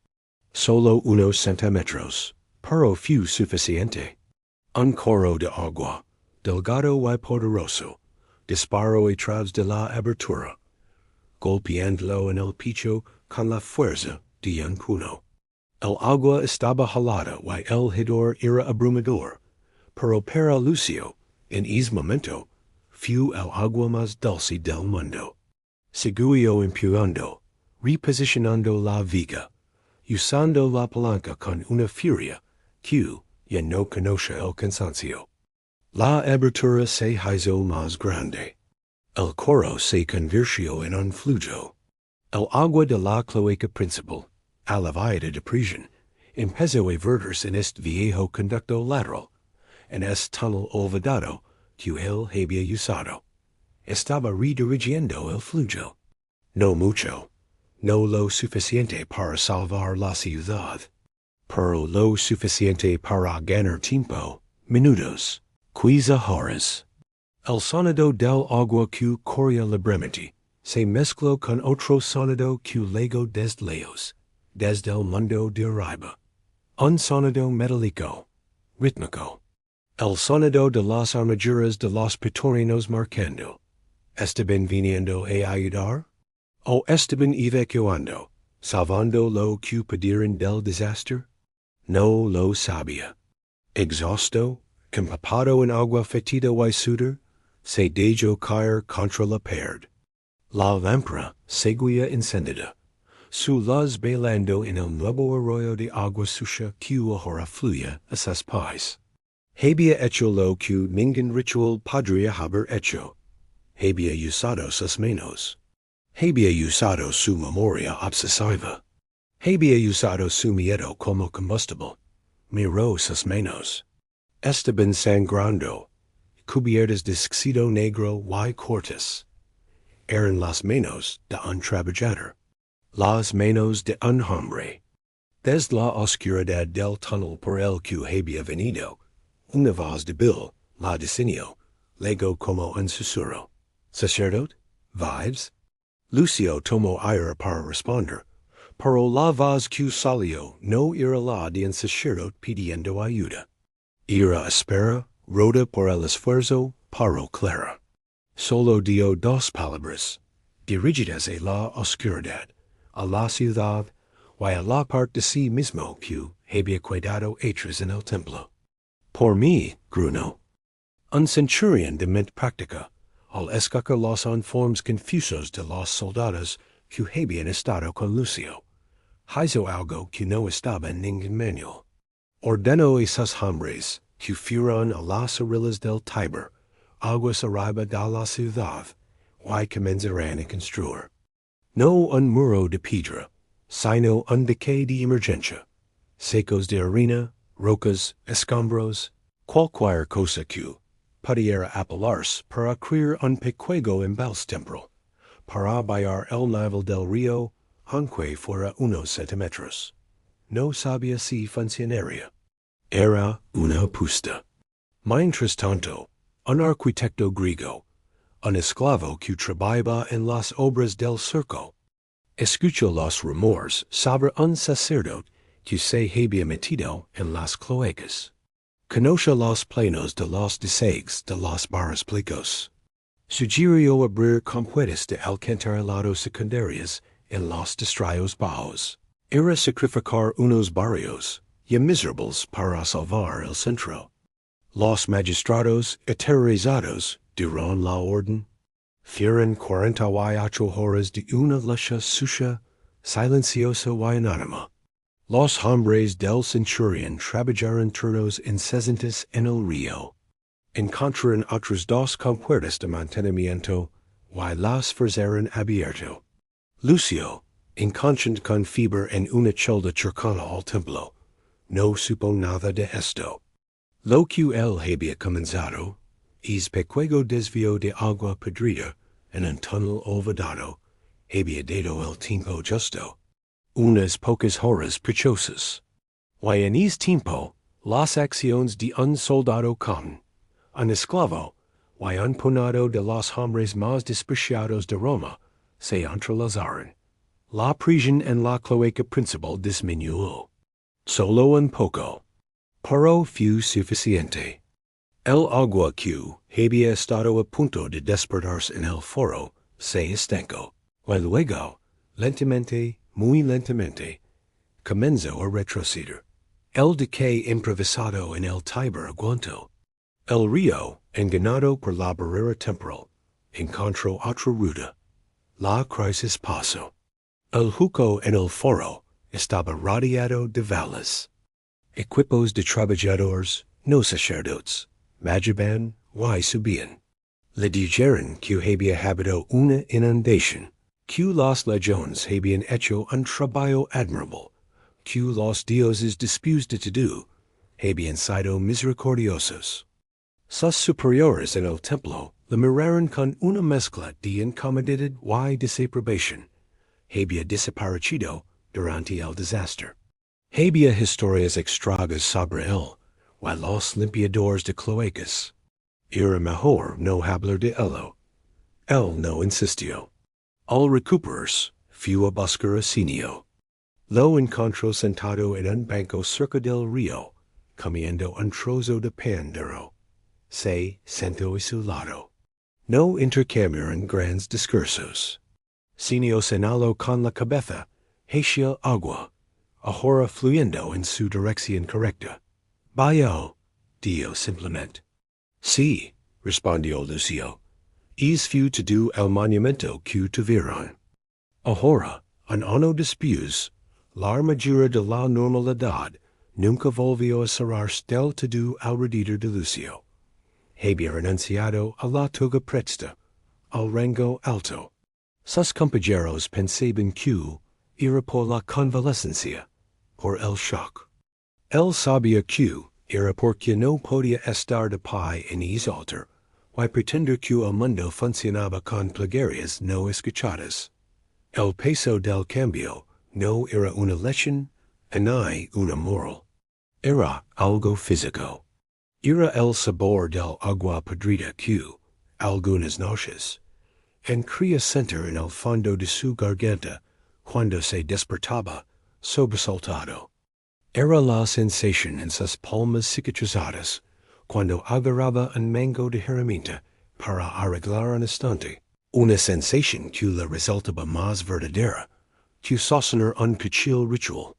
Solo unos centímetros, pero fue suficiente. Un chorro de agua, delgado y poderoso, disparó a través de la abertura, golpeándolo en el pecho con la fuerza de un puño. El agua estaba helada y el hedor era abrumador, pero para Lucio, en ese momento, fue el agua más dulce del mundo. Siguió empujando, reposicionando la viga, usando la palanca con una furia que ya no conoce el cansancio. La abertura se hizo más grande. El coro se convirtió en un flujo. El agua de la cloaca principal, aliviada de presión, empezó a verterse en este viejo conducto lateral, en este túnel olvidado que él había usado. Estaba redirigiendo el flujo. No mucho, no lo suficiente para salvar la ciudad, pero lo suficiente para ganar tiempo, minutos, quizá horas. El sonido del agua que corría libremente se mezcló con otro sonido que llegó desde lejos, desde el mundo de arriba. Un sonido metálico, rítmico. El sonido de las armaduras de los petorinos marcando. ¿Estaban viniendo a ayudar? ¿O estaban evacuando, salvando lo que pudieran del desastre? No lo sabía. Exhausto, empapado en agua fétida y sudor, se dejó caer contra la pared. La lámpara seguía encendida. Su luz bailando en el nuevo arroyo de agua sucia que ahora fluye a sus pies. Había hecho lo que ningún ritual podría haber hecho. Había usado sus manos. Había usado su memoria obsesiva. Había usado su miedo como combustible. Miró sus manos. Estaban sangrando, cubiertas de óxido negro y cortes. Eran las manos de un trabajador. Las manos de un hombre. Desde la oscuridad del túnel por el que había venido, una voz débil la diseñó, luego como un susurro. ¿Sacerdote? ¿Vives? Lucio tomó aire para responder, pero la voz que salió no era la de un sacerdote pidiendo ayuda. Era áspera, rota por el esfuerzo, pero clara. Solo dio dos palabras, dirigidas a la oscuridad, a la ciudad, y a la parte de sí mismo que había cuidado atrás en el templo. Por mí, gruñó. Un centurión de mente práctica, al escuchar los informes confusos de los soldados que habían estado con Lucio, hizo algo que no estaba en ningún manual. Ordenó a sus hombres que fueran a las orillas del Tiber, aguas arriba de la ciudad, y comenzaran a construir. No un muro de piedra, sino un dique de emergencia, secos de arena, rocas, escombros, cualquier cosa que pudiera apelarse para crear un pequeño embalse temporal, para bajar el nivel del río, aunque fuera unos centímetros. No sabía si funcionaría. Era una apuesta. Mientras tanto, un arquitecto griego, un esclavo que trabajaba en las obras del circo, escuchó los rumores sobre un sacerdote que se había metido en las cloacas. Conoce los planos de los deseos de los barrios plicos. Sugirió abrir compuertas de alcantarillado secundarias en los distritos bajos. Era sacrificar unos barrios y miserables para salvar el centro. Los magistrados aterrorizados dieron la orden. Fueron 48 horas de una lucha sucia, silenciosa y anónima. Los hombres del centurión trabajaron turnos incesantes en el río. Encontraron otras dos compuertas de mantenimiento y las forzaron abierto. Lucio, inconsciente con fiebre en una celda cercana al templo, no supo nada de esto. Lo que él había comenzado, es pequeño desvío de agua podrida en un túnel olvidado, había dado el tiempo justo. Unas pocas horas preciosas. Y en ese tiempo, las acciones de un soldado común, un esclavo, y un puñado de los hombres más despreciados de Roma, se entrelazaron. La prisión en la cloaca principal disminuyó. Solo un poco. Pero fue suficiente. El agua que había estado a punto de despertarse en el foro se estancó, y luego, lentamente, muy lentamente, comenzó a retroceder. El dique improvisado en el Tiber aguantó. El río, enganado por la barrera temporal, encontró otra ruta. La crisis pasó. El hueco en el foro estaba rodeado de valas. Equipos de trabajadores, no sacerdotes, bajaban y subían. Le dijeron que había habido una inundación, que los legiones habían hecho un trabajo admirable, que los dioses después de todo habían sido misericordiosos. Sus superiores en el templo le miraron con una mezcla de incomodidad y desaprobación. Había desaparecido durante el desastre. Había historias extrañas sobre él, y los limpiadores de cloacas. Era mejor no hablar de ello. Él no insistió. Al recuperarse, fue a buscar a Sinio. Lo encontró sentado en un banco cerca del río, comiendo un trozo de pan duro. Se sentó a su lado. No intercambiaron grandes discursos. Sinio señaló con la cabeza hacia agua, ahora fluyendo en su dirección correcta. Vaya, dijo simplemente. Sí, respondió Lucio, Es fu to do el monumento que tuvieron. Ahora, en ano después, la armadura de la normalidad nunca volvió a cerrar del todo alrededor de Lucio. Había renunciado a la toga presta, al rango alto. Sus compañeros pensaban que era por la convalescencia, por el shock. Él sabía que era porque no podía estar de pie en es altar, y pretender que el mundo funcionaba con plegarias no escuchadas. El peso del cambio no era una lección, ni una moral. Era algo físico. Era el sabor del agua podrida que, algunas noches, encría sentir en el fondo de su garganta cuando se despertaba, sobresaltado. Era la sensación en sus palmas cicatrizadas cuando agarraba un mango de herramienta para arreglar un estante. Una sensación que le resultaba más verdadera que sostener un cuchillo ritual.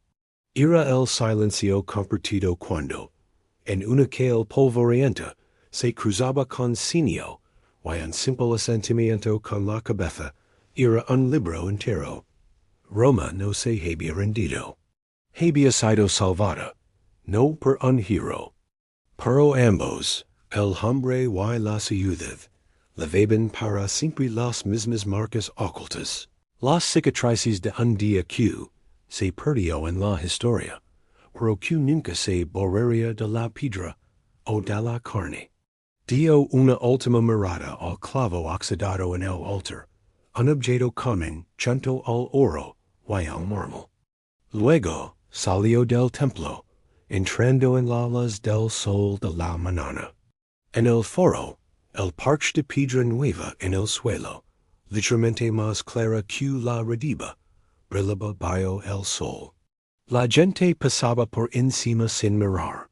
Era el silencio compartido cuando, en una calle polvorienta, se cruzaba con Sinio, y un simple asentimiento con la cabeza era un libro entero. Roma no se había rendido. Había sido salvada, no por un hero. Pero ambos, el hombre y la ciudad, levaban para siempre las mismas marcas ocultas, las cicatrices de un día que se perdió en la historia, pero que nunca se borraría de la piedra o de la carne. Dio una última mirada al clavo oxidado en el altar, un objeto común junto al oro y al mármol. Luego salió del templo, entrando en la luz del sol de la mañana. En el foro, el parche de piedra nueva en el suelo, ligeramente más clara que la rediba, brillaba bajo el sol. La gente pasaba por encima sin mirar,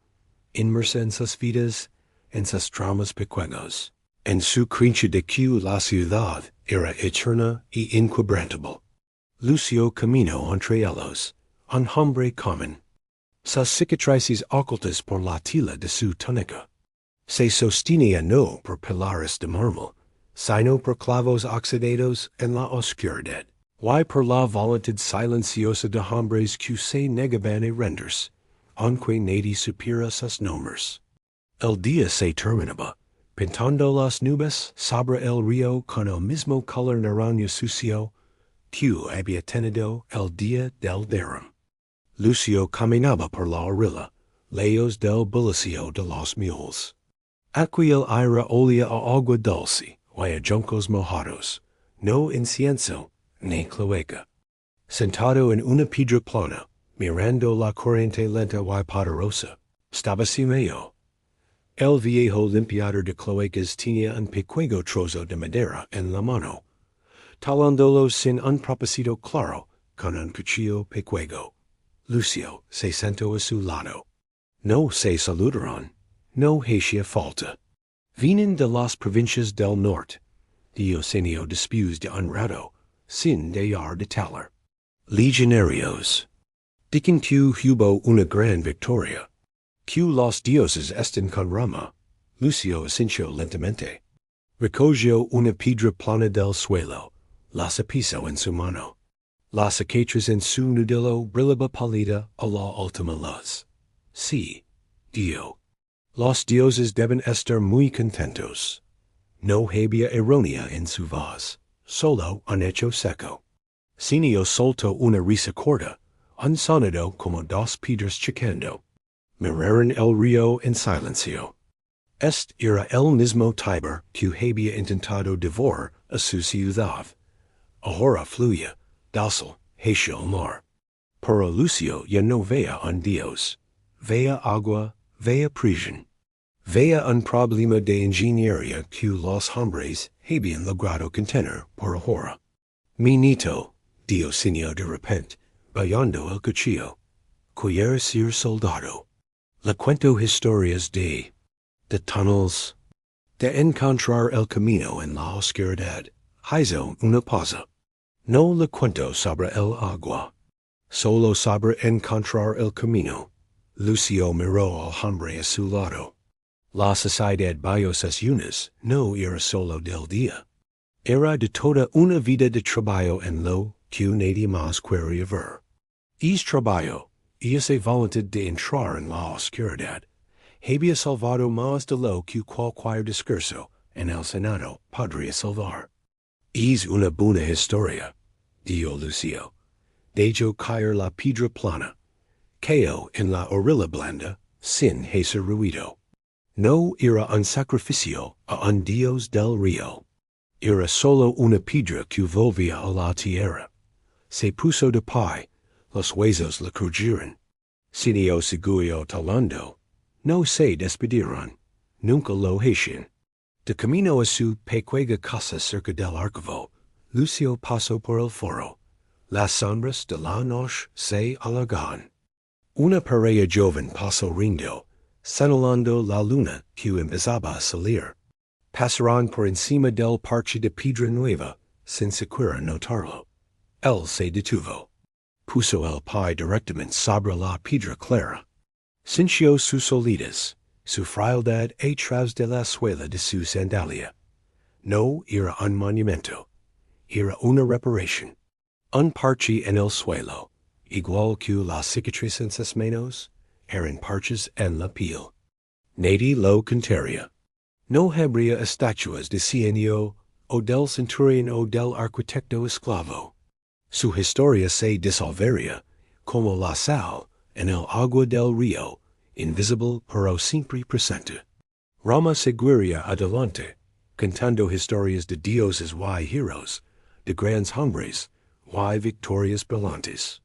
inmersa en sus vidas, en sus dramas pequeños, en su creencia de que la ciudad era eterna y inquebrantable. Lucio caminó entre ellos, un hombre común. Sus cicatrices ocultas por la tela de su túnica se sostenía no por pilares de mármol, sino por clavos oxidados en la oscuridad, y por la voluntad silenciosa de hombres que se negaban a rendirse, aunque nadie supiera sus nombres. El día se terminaba, pintando las nubes sobre el río con el mismo color naranja sucio que había tenido el día del derrame. Lucio caminaba por la orilla, lejos del bullicio de los mules. Aquí el aire olía a agua dulce y a juncos mojados, no incienso ni cloaca. Sentado en una piedra plana, mirando la corriente lenta y poderosa, estaba Simeo. El viejo limpiador de cloacas tenía un pequeño trozo de madera en la mano, talándolo sin un propósito claro con un cuchillo pequeño. Lucio se sentó a su lado. No se saludaron, no hacía falta. Vienen de las provincias del norte, Diosenio después de un rato, sin dejar de talar. Legionarios. Dicen que hubo una gran victoria. Que los dioses están con Roma. Lucio asintió lentamente. Recogió una piedra plana del suelo, la pisó en su mano. La cicatriz en su nudillo brillaba pálida a la última luz. Sí, Dio. Los dioses deben estar muy contentos. No había ironía en su voz, solo un hecho seco. Sinio soltó una risa corta, un sonido como dos piedras chocando. Miraron el río en silencio. Este era el mismo Tiber que había intentado devorar a su ciudad. Ahora fluía, dócil, hacia el mar. Pero Lucio ya no veía un dios. Veía agua, veía prisión. Veía un problema de ingeniería que los hombres habían logrado contener por ahora. Mi nieto, dijo Sinio de repente, bajando el cuchillo. Quiere ser soldado. Le cuento historias de tunnels, de encontrar el camino en la oscuridad. Hizo una pausa. No le cuento sobre el agua, solo sobre encontrar el camino. Lucio miró al hombre a su lado. La sociedad bajo sus uñas no era solo del día, Era de toda una vida de trabajo en lo que nadie más quería ver. Es trabajo, y esa voluntad de entrar en la oscuridad, había salvado más de lo que cualquier discurso en el Senado podría salvar. Es una buena historia, dijo Lucio. Dejó caer la piedra plana. Cayó en la orilla blanda, sin hacer ruido. No era un sacrificio a un dios del río. Era solo una piedra que volvía a la tierra. Se puso de pie, los huesos le crujeron. Sinio siguió talando. No se despidieron. Nunca lo hicieron. De camino a su pequeña casa cerca del archivo, Lucio pasó por el foro. Las sombras de la noche se alargaban. Una pareja joven pasó riendo, señalando la luna que empezaba a salir. Pasaron por encima del parche de piedra nueva, sin siquiera notarlo. Él se detuvo. Puso el pie directamente sobre la piedra clara. Sintió sus olidas, su frialdad a través de la suela de su sandalia. No era un monumento, era una reparación. Un parche en el suelo, igual que las cicatrices en sus manos, eran parches en la piel. Nadie lo contaría. No habría estatuas de cieno, o del centurión o del arquitecto esclavo. Su historia se disolvería, como la sal, en el agua del río, invisible pero siempre presente. Roma seguiría adelante, contando historias de dioses y heroes, de grandes hombres y victorias brillantes.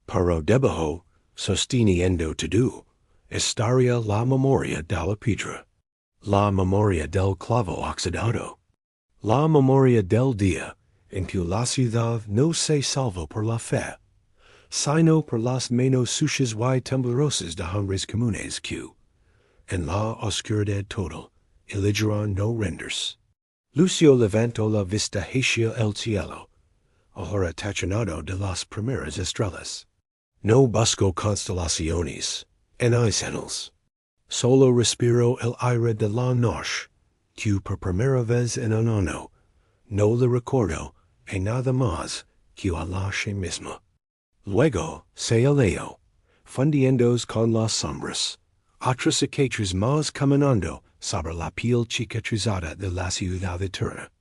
Pero debajo, sosteniendo todo, estaría la memoria de la piedra. La memoria del clavo oxidado. La memoria del día en que la ciudad no se salvó por la fe, sino por las manos sucias y temblorosas de hombres comunes que, en la oscuridad total, eligieron no rendirse. Lucio levantó la vista hacia el cielo, ahora tachonado de las primeras estrellas. No buscó constelaciones, en señales. Solo respiró el aire de la noche, que por primera vez en un año no le recordó a nada más que a la she misma. Luego se alejó, fundiéndose con las sombras, otras cicatrices más caminando sobre la piel cicatrizada de la ciudad eterna.